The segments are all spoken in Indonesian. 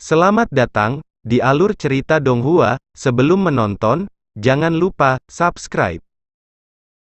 Selamat datang di alur cerita Donghua. Sebelum menonton, jangan lupa subscribe.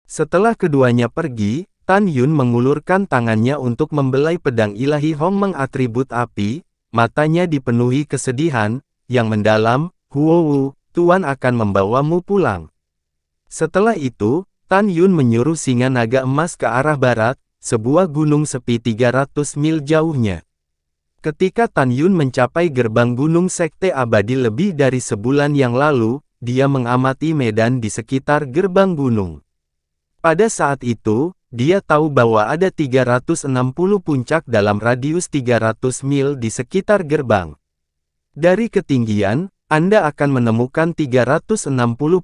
Setelah keduanya pergi, Tan Yun mengulurkan tangannya untuk membelai pedang ilahi Hong Meng atribut api, matanya dipenuhi kesedihan yang mendalam. Huowu, Tuan akan membawamu pulang. Setelah itu, Tan Yun menyuruh singa naga emas ke arah barat, sebuah gunung sepi 300 mil jauhnya. Ketika Tan Yun mencapai gerbang Gunung Sekte Abadi lebih dari sebulan yang lalu, dia mengamati medan di sekitar gerbang gunung. Pada saat itu, dia tahu bahwa ada 360 puncak dalam radius 300 mil di sekitar gerbang. Dari ketinggian, Anda akan menemukan 360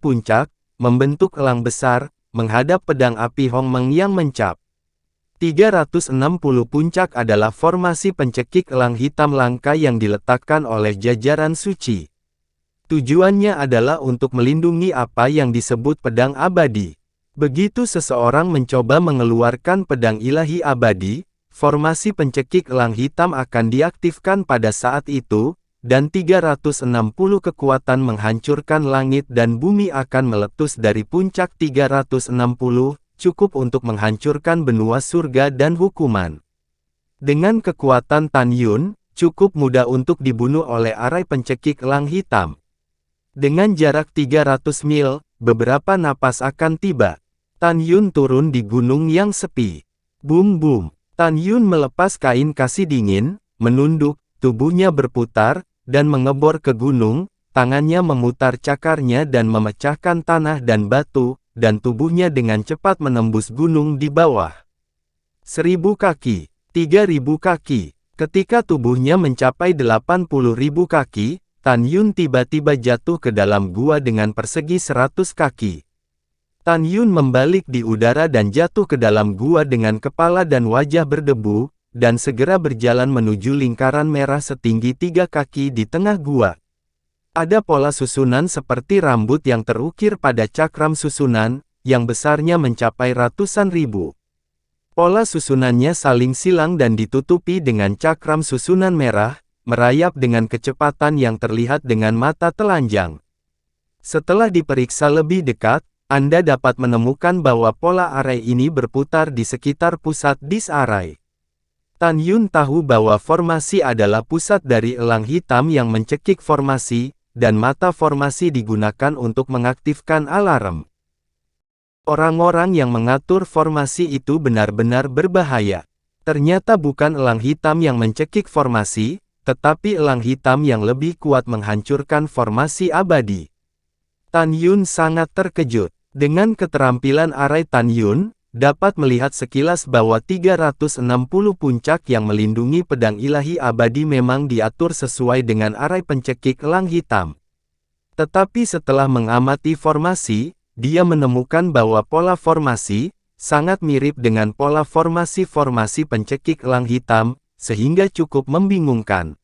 puncak, membentuk elang besar, menghadap pedang api Hong Meng yang mencap. 360 puncak adalah formasi pencekik elang hitam langka yang diletakkan oleh jajaran suci. Tujuannya adalah untuk melindungi apa yang disebut pedang abadi. Begitu seseorang mencoba mengeluarkan pedang ilahi abadi, formasi pencekik elang hitam akan diaktifkan pada saat itu, dan 360 kekuatan menghancurkan langit dan bumi akan meletus dari puncak 360, cukup untuk menghancurkan benua surga dan hukuman. Dengan kekuatan Tan Yun, cukup mudah untuk dibunuh oleh arai pencekik elang hitam. Dengan jarak 300 mil, beberapa napas akan tiba. Tan Yun turun di gunung yang sepi. Bum-bum. Tan Yun melepas kain kasih dingin, menunduk, tubuhnya berputar, dan mengebor ke gunung, tangannya memutar cakarnya dan memecahkan tanah dan batu, dan tubuhnya dengan cepat menembus gunung di bawah. 1000 kaki, 3000 kaki. Ketika tubuhnya mencapai 80.000 kaki, Tan Yun tiba-tiba jatuh ke dalam gua dengan persegi 100 kaki. Tan Yun membalik di udara dan jatuh ke dalam gua dengan kepala dan wajah berdebu, dan segera berjalan menuju lingkaran merah setinggi 3 kaki di tengah gua. Ada pola susunan seperti rambut yang terukir pada cakram susunan, yang besarnya mencapai ratusan ribu. Pola susunannya saling silang dan ditutupi dengan cakram susunan merah, merayap dengan kecepatan yang terlihat dengan mata telanjang. Setelah diperiksa lebih dekat, Anda dapat menemukan bahwa pola arai ini berputar di sekitar pusat disk arai. Tan Yun tahu bahwa formasi adalah pusat dari elang hitam yang mencekik formasi, dan mata formasi digunakan untuk mengaktifkan alarm. Orang-orang yang mengatur formasi itu benar-benar berbahaya. Ternyata bukan elang hitam yang mencekik formasi, tetapi elang hitam yang lebih kuat menghancurkan formasi abadi. Tan Yun sangat terkejut. Dengan keterampilan arai Tan Yun, dapat melihat sekilas bahwa 360 puncak yang melindungi pedang ilahi abadi memang diatur sesuai dengan arai pencekik elang hitam. Tetapi setelah mengamati formasi, dia menemukan bahwa pola formasi sangat mirip dengan pola formasi pencekik elang hitam, sehingga cukup membingungkan.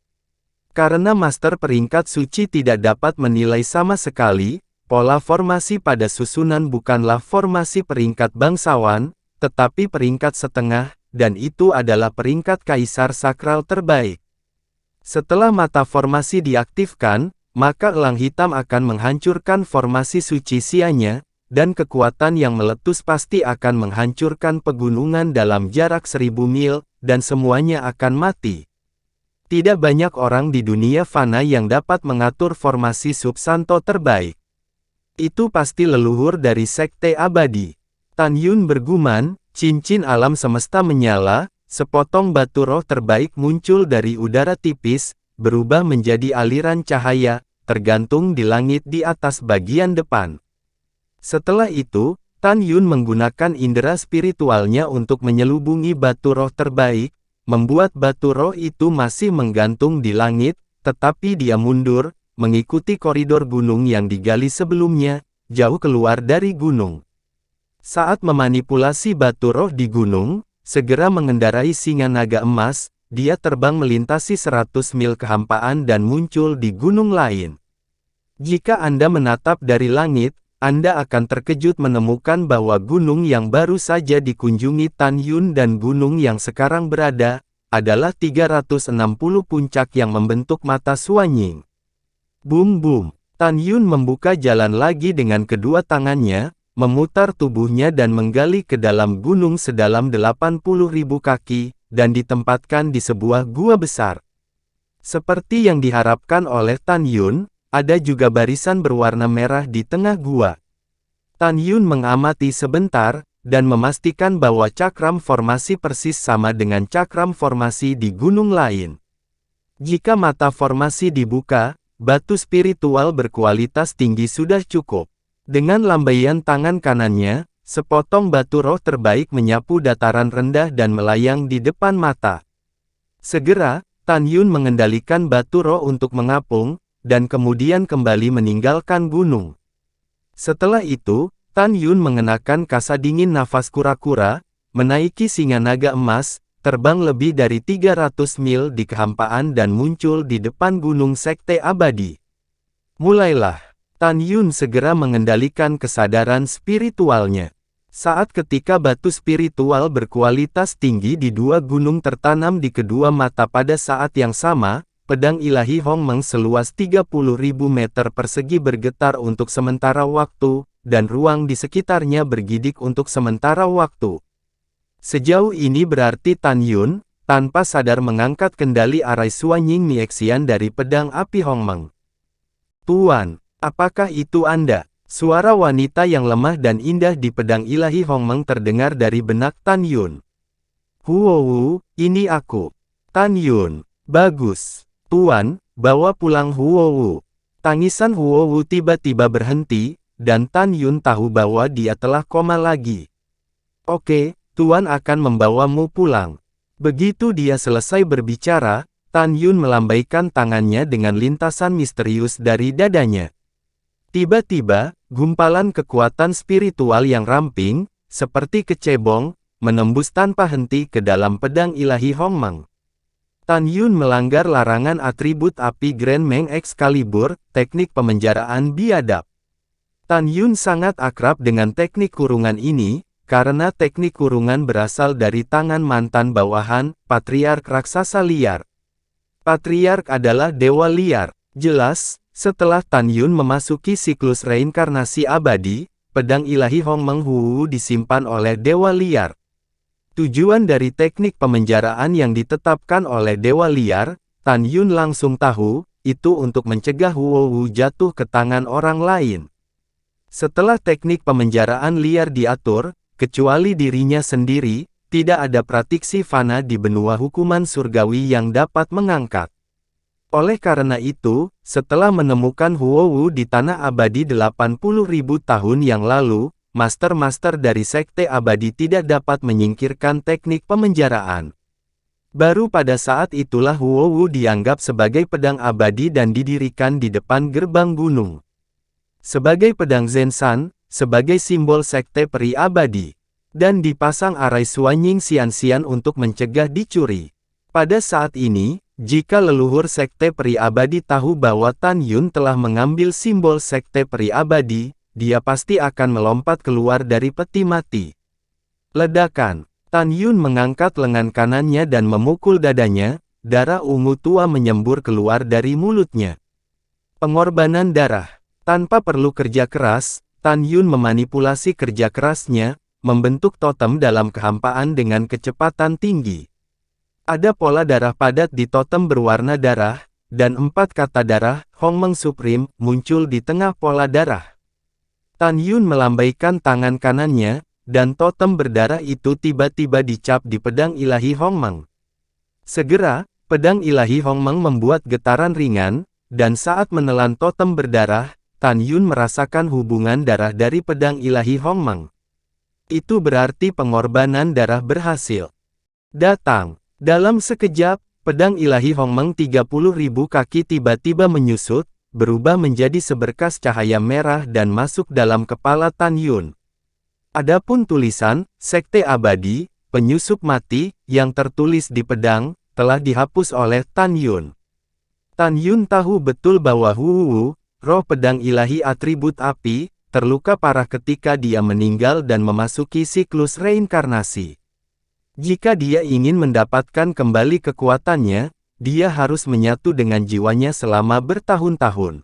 Karena master peringkat suci tidak dapat menilai sama sekali, pola formasi pada susunan bukanlah formasi peringkat bangsawan, tetapi peringkat setengah, dan itu adalah peringkat kaisar sakral terbaik. Setelah mata formasi diaktifkan, maka elang hitam akan menghancurkan formasi suci sianya, dan kekuatan yang meletus pasti akan menghancurkan pegunungan dalam jarak 1000 mil, dan semuanya akan mati. Tidak banyak orang di dunia fana yang dapat mengatur formasi subsanto terbaik. Itu pasti leluhur dari sekte abadi. Tan Yun bergumam, cincin alam semesta menyala, sepotong batu roh terbaik muncul dari udara tipis, berubah menjadi aliran cahaya, tergantung di langit di atas bagian depan. Setelah itu, Tan Yun menggunakan indera spiritualnya untuk menyelubungi batu roh terbaik, membuat batu roh itu masih menggantung di langit, tetapi dia mundur, mengikuti koridor gunung yang digali sebelumnya, jauh keluar dari gunung. Saat memanipulasi batu roh di gunung, segera mengendarai singa naga emas, dia terbang melintasi 100 mil kehampaan dan muncul di gunung lain. Jika Anda menatap dari langit, Anda akan terkejut menemukan bahwa gunung yang baru saja dikunjungi Tan Yun dan gunung yang sekarang berada, adalah 360 puncak yang membentuk mata Suanying. Boom boom, Tan Yun membuka jalan lagi dengan kedua tangannya, memutar tubuhnya dan menggali ke dalam gunung sedalam 80.000 kaki, dan ditempatkan di sebuah gua besar. Seperti yang diharapkan oleh Tan Yun, ada juga barisan berwarna merah di tengah gua. Tan Yun mengamati sebentar, dan memastikan bahwa cakram formasi persis sama dengan cakram formasi di gunung lain. Jika mata formasi dibuka, batu spiritual berkualitas tinggi sudah cukup. Dengan lambaian tangan kanannya, sepotong batu roh terbaik menyapu dataran rendah dan melayang di depan mata. Segera, Tan Yun mengendalikan batu roh untuk mengapung, dan kemudian kembali meninggalkan gunung. Setelah itu, Tan Yun mengenakan kasa dingin nafas kura-kura, menaiki singa naga emas, terbang lebih dari 300 mil di kehampaan dan muncul di depan gunung sekte abadi. Mulailah, Tan Yun segera mengendalikan kesadaran spiritualnya. Saat ketika batu spiritual berkualitas tinggi di dua gunung tertanam di kedua mata pada saat yang sama, pedang ilahi Hongmeng seluas 30.000 meter persegi bergetar untuk sementara waktu, dan ruang di sekitarnya bergidik untuk sementara waktu. Sejauh ini berarti Tan Yun, tanpa sadar mengangkat kendali arai Suanying Miexian dari pedang api Hongmeng. Tuan, apakah itu Anda? Suara wanita yang lemah dan indah di pedang ilahi Hongmeng terdengar dari benak Tan Yun. Huowu, ini aku. Tan Yun, bagus. Tuan, bawa pulang Huowu. Tangisan Huowu tiba-tiba berhenti, dan Tan Yun tahu bahwa dia telah koma lagi. Oke, Tuan akan membawamu pulang. Begitu dia selesai berbicara, Tan Yun melambaikan tangannya dengan lintasan misterius dari dadanya. Tiba-tiba, gumpalan kekuatan spiritual yang ramping, seperti kecebong, menembus tanpa henti ke dalam pedang ilahi Hongmeng. Tan Yun melanggar larangan atribut api Grand Meng Excalibur, teknik pemenjaraan biadab. Tan Yun sangat akrab dengan teknik kurungan ini, karena teknik kurungan berasal dari tangan mantan bawahan, Patriark Raksasa Liar. Patriark adalah dewa liar. Jelas, setelah Tan Yun memasuki siklus reinkarnasi abadi, pedang ilahi Hongmeng Huwu disimpan oleh dewa liar. Tujuan dari teknik pemenjaraan yang ditetapkan oleh dewa liar, Tan Yun langsung tahu, itu untuk mencegah Huowu jatuh ke tangan orang lain. Setelah teknik pemenjaraan liar diatur, kecuali dirinya sendiri, tidak ada pratiksi fana di benua hukuman surgawi yang dapat mengangkat. Oleh karena itu, setelah menemukan Huowu di tanah abadi 80.000 tahun yang lalu, master-master dari sekte abadi tidak dapat menyingkirkan teknik pemenjaraan. Baru pada saat itulah Huowu dianggap sebagai pedang abadi dan didirikan di depan gerbang gunung. Sebagai pedang Zenshan, sebagai simbol sekte peri abadi. Dan dipasang arai Suanying Xianxian untuk mencegah dicuri. Pada saat ini, jika leluhur sekte peri abadi tahu bahwa Tan Yun telah mengambil simbol sekte peri abadi, dia pasti akan melompat keluar dari peti mati. Ledakan. Tan Yun mengangkat lengan kanannya dan memukul dadanya, darah ungu tua menyembur keluar dari mulutnya. Pengorbanan darah. Tanpa perlu kerja keras, Tan Yun memanipulasi kerja kerasnya, membentuk totem dalam kehampaan dengan kecepatan tinggi. Ada pola darah padat di totem berwarna darah, dan 4 kata darah, Hongmeng Supreme, muncul di tengah pola darah. Tan Yun melambaikan tangan kanannya, dan totem berdarah itu tiba-tiba dicap di pedang ilahi Hongmeng. Segera, pedang ilahi Hongmeng membuat getaran ringan, dan saat menelan totem berdarah, Tan Yun merasakan hubungan darah dari pedang ilahi Hongmeng. Itu berarti pengorbanan darah berhasil. Datang. Dalam sekejap, pedang ilahi Hongmeng 30.000 kaki tiba-tiba menyusut, berubah menjadi seberkas cahaya merah dan masuk dalam kepala Tan Yun. Adapun tulisan, Sekte Abadi, Penyusup Mati, yang tertulis di pedang, telah dihapus oleh Tan Yun. Tan Yun tahu betul bahwa Huowu, roh pedang ilahi atribut api, terluka parah ketika dia meninggal dan memasuki siklus reinkarnasi. Jika dia ingin mendapatkan kembali kekuatannya, dia harus menyatu dengan jiwanya selama bertahun-tahun.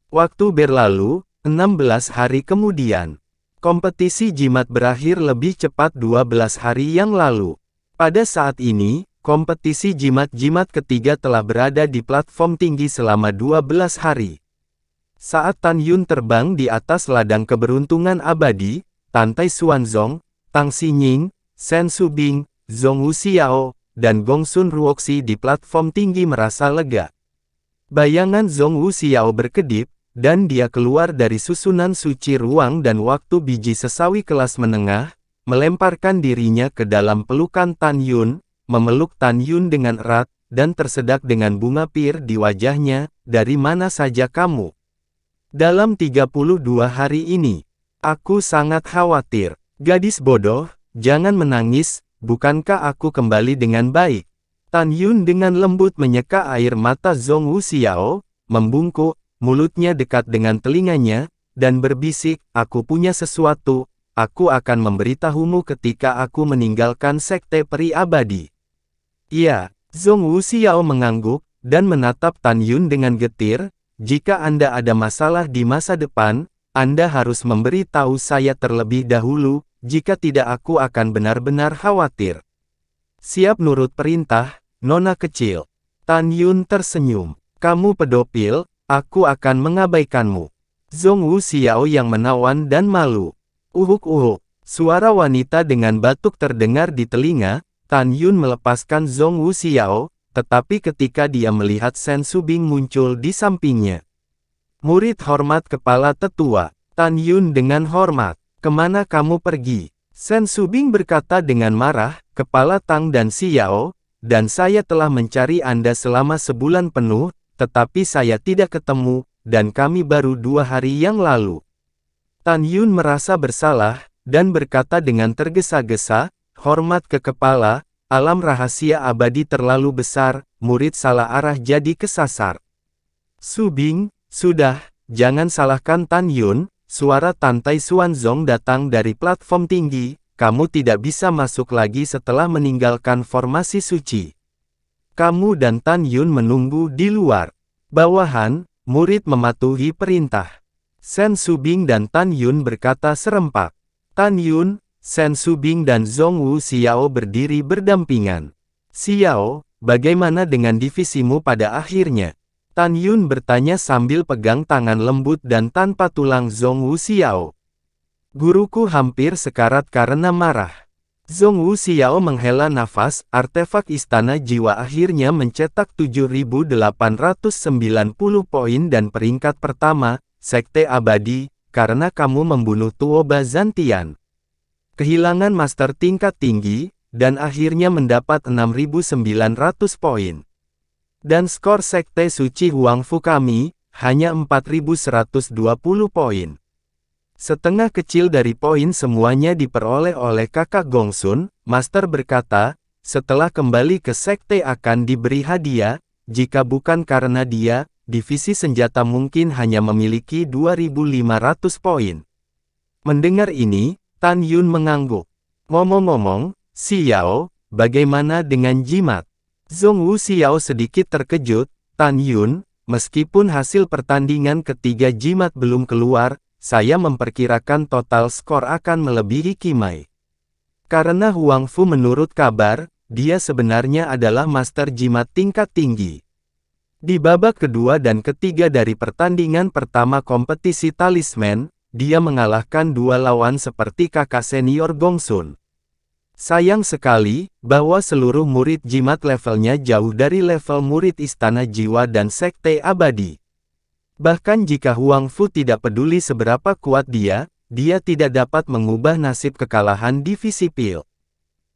Waktu berlalu, 16 hari kemudian. Kompetisi jimat berakhir lebih cepat 12 hari yang lalu. Pada saat ini, kompetisi jimat-jimat ketiga telah berada di platform tinggi selama 12 hari. Saat Tan Yun terbang di atas ladang keberuntungan abadi, Tan Tai Xuanzong, Tang Xinying, Shen Subing, Zhong Wuxiao, dan Gongsun Ruoxi di platform tinggi merasa lega. Bayangan Zhong Wuxiao berkedip, dan dia keluar dari susunan suci ruang dan waktu biji sesawi kelas menengah, melemparkan dirinya ke dalam pelukan Tan Yun, memeluk Tan Yun dengan erat, dan tersedak dengan bunga pir di wajahnya. Dari mana saja kamu? Dalam 32 hari ini, aku sangat khawatir. Gadis bodoh, jangan menangis, bukankah aku kembali dengan baik? Tan Yun dengan lembut menyeka air mata Zhong Wuxiao, membungkuk, mulutnya dekat dengan telinganya, dan berbisik, aku punya sesuatu, aku akan memberitahumu ketika aku meninggalkan sekte peri abadi. Iya, Zhong Wuxiao mengangguk, dan menatap Tan Yun dengan getir, jika Anda ada masalah di masa depan, Anda harus memberitahu saya terlebih dahulu, jika tidak aku akan benar-benar khawatir. Siap nurut perintah, nona kecil. Tan Yun tersenyum. Kamu pedofil, aku akan mengabaikanmu. Zhong Wuxiao yang menawan dan malu. Uhuk-uhuk. Suara wanita dengan batuk terdengar di telinga. Tan Yun melepaskan Zhong Wuxiao, tetapi ketika dia melihat Shen Subing muncul di sampingnya. Murid hormat kepala tetua. Tan Yun dengan hormat. Kemana kamu pergi? Shen Subing berkata dengan marah, Kepala Tang dan Xiao, dan saya telah mencari Anda selama sebulan penuh, tetapi saya tidak ketemu, dan kami baru 2 hari yang lalu. Tan Yun merasa bersalah, dan berkata dengan tergesa-gesa, hormat ke kepala, alam rahasia abadi terlalu besar, murid salah arah jadi kesasar. Subing, sudah, jangan salahkan Tan Yun. Suara Tan Tai Xuanzong datang dari platform tinggi, kamu tidak bisa masuk lagi setelah meninggalkan formasi suci. Kamu dan Tan Yun menunggu di luar. Bawahan, murid mematuhi perintah. Shen Subing dan Tan Yun berkata serempak. Tan Yun, Shen Subing dan Zhong Wuxiao berdiri berdampingan. Xiao, bagaimana dengan divisimu pada akhirnya? Tan Yun bertanya sambil pegang tangan lembut dan tanpa tulang Zhong Wuxiao. Guruku hampir sekarat karena marah. Zhong Wuxiao menghela nafas, artefak istana jiwa akhirnya mencetak 7.890 poin dan peringkat pertama, sekte abadi, karena kamu membunuh Tuo Bazantian. Kehilangan master tingkat tinggi, dan akhirnya mendapat 6.900 poin. Dan skor sekte suci Huangfu kami, hanya 4.120 poin. Setengah kecil dari poin semuanya diperoleh oleh kakak Gongsun, Master berkata, setelah kembali ke sekte akan diberi hadiah, jika bukan karena dia, divisi senjata mungkin hanya memiliki 2.500 poin. Mendengar ini, Tan Yun mengangguk. Ngomong-ngomong, Xiao, bagaimana dengan jimat? Zhong Wuxiao sedikit terkejut, Tan Yun, meskipun hasil pertandingan ketiga jimat belum keluar, saya memperkirakan total skor akan melebihi Qimai. Karena Huangfu menurut kabar, dia sebenarnya adalah master jimat tingkat tinggi. Di babak kedua dan ketiga dari pertandingan pertama kompetisi talisman, dia mengalahkan 2 lawan seperti kakak senior Gongsun. Sayang sekali, bahwa seluruh murid jimat levelnya jauh dari level murid istana jiwa dan sekte abadi. Bahkan jika Huangfu tidak peduli seberapa kuat dia tidak dapat mengubah nasib kekalahan divisi Pil.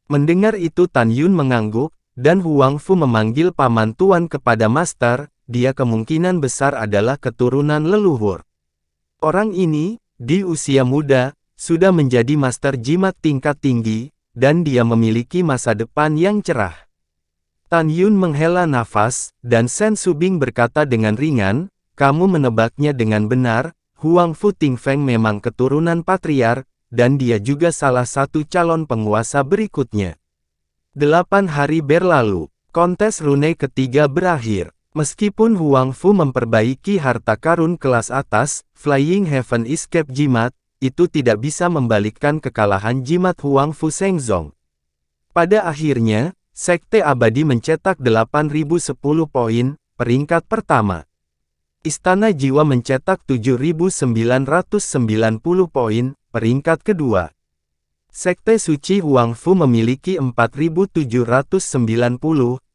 Mendengar itu Tan Yun mengangguk, dan Huangfu memanggil paman tuan kepada master, dia kemungkinan besar adalah keturunan leluhur. Orang ini, di usia muda, sudah menjadi master jimat tingkat tinggi, dan dia memiliki masa depan yang cerah. Tan Yun menghela nafas, dan Shen Subing berkata dengan ringan, kamu menebaknya dengan benar, Huangfu Tingfeng memang keturunan patriark, dan dia juga salah satu calon penguasa berikutnya. 8 hari berlalu. Kontes rune ketiga berakhir. Meskipun Huang Fu memperbaiki harta karun kelas atas, Flying Heaven Escape Jimat, itu tidak bisa membalikkan kekalahan jimat Huang Fu Shengzong. Pada akhirnya, Sekte Abadi mencetak 8.010 poin, peringkat pertama. Istana Jiwa mencetak 7.990 poin, peringkat kedua. Sekte Suci Huang Fu memiliki 4.790,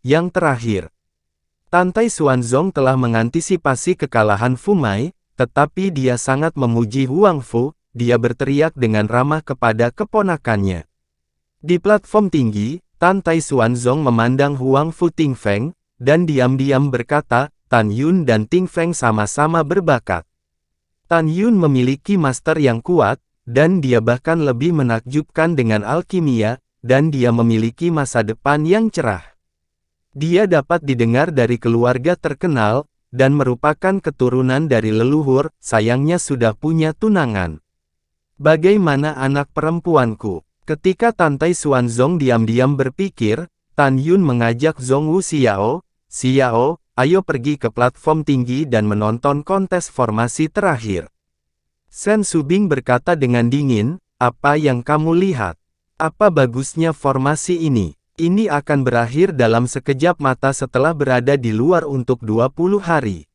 yang terakhir. Tan Tai Xuanzong telah mengantisipasi kekalahan Fu Mai, tetapi dia sangat memuji Huang Fu, dia berteriak dengan ramah kepada keponakannya. Di platform tinggi, Tan Tai Xuanzong memandang Huang Fu Ting Feng, dan diam-diam berkata, Tan Yun dan Ting Feng sama-sama berbakat. Tan Yun memiliki master yang kuat, dan dia bahkan lebih menakjubkan dengan alkimia, dan dia memiliki masa depan yang cerah. Dia dapat didengar dari keluarga terkenal, dan merupakan keturunan dari leluhur, sayangnya sudah punya tunangan. Bagaimana anak perempuanku? Ketika Tan Tai Xuanzong diam-diam berpikir, Tan Yun mengajak Zhongwu Xiao, Xiao, ayo pergi ke platform tinggi dan menonton kontes formasi terakhir. Shen Subing berkata dengan dingin, apa yang kamu lihat? Apa bagusnya formasi ini? Ini akan berakhir dalam sekejap mata setelah berada di luar untuk 20 hari.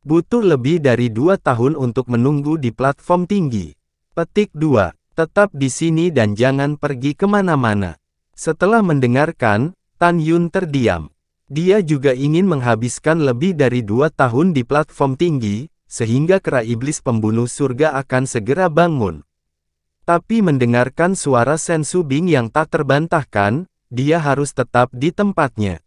Butuh lebih dari 2 tahun untuk menunggu di platform tinggi. Petik 2. Tetap di sini dan jangan pergi kemana-mana. Setelah mendengarkan, Tan Yun terdiam. Dia juga ingin menghabiskan lebih dari 2 tahun di platform tinggi, sehingga kera iblis pembunuh surga akan segera bangun. Tapi mendengarkan suara Shen Subing yang tak terbantahkan, dia harus tetap di tempatnya.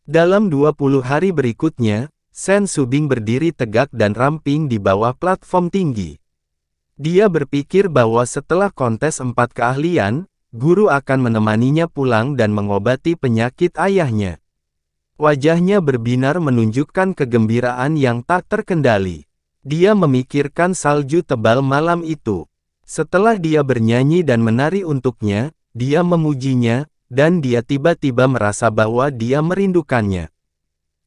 Dalam 20 hari berikutnya, Shen Subing berdiri tegak dan ramping di bawah platform tinggi. Dia berpikir bahwa setelah kontes 4 keahlian, guru akan menemaninya pulang dan mengobati penyakit ayahnya. Wajahnya berbinar menunjukkan kegembiraan yang tak terkendali. Dia memikirkan salju tebal malam itu. Setelah dia bernyanyi dan menari untuknya, dia memujinya, dan dia tiba-tiba merasa bahwa dia merindukannya.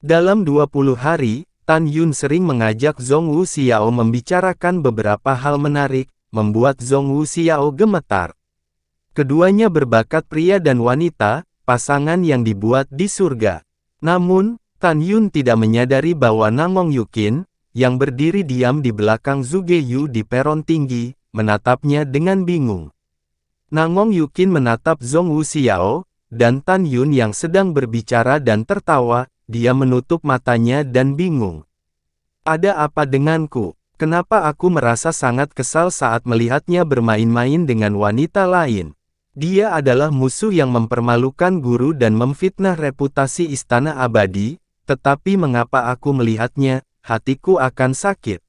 Dalam 20 hari, Tan Yun sering mengajak Zhongwu Xiao membicarakan beberapa hal menarik, membuat Zhongwu Xiao gemetar. Keduanya berbakat pria dan wanita, pasangan yang dibuat di surga. Namun, Tan Yun tidak menyadari bahwa Nangong Yukin, yang berdiri diam di belakang Zhuge Yu di peron tinggi, menatapnya dengan bingung. Nangong Yukin menatap Zhongwu Xiao, dan Tan Yun yang sedang berbicara dan tertawa, dia menutup matanya dan bingung. Ada apa denganku? Kenapa aku merasa sangat kesal saat melihatnya bermain-main dengan wanita lain? Dia adalah musuh yang mempermalukan guru dan memfitnah reputasi Istana Abadi, tetapi mengapa aku melihatnya, hatiku akan sakit.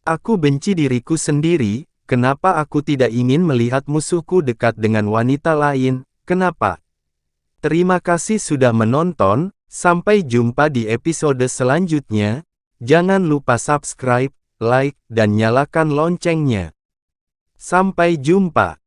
Aku benci diriku sendiri. Kenapa aku tidak ingin melihat musuhku dekat dengan wanita lain? Kenapa? Terima kasih sudah menonton, sampai jumpa di episode selanjutnya. Jangan lupa subscribe, like, dan nyalakan loncengnya. Sampai jumpa.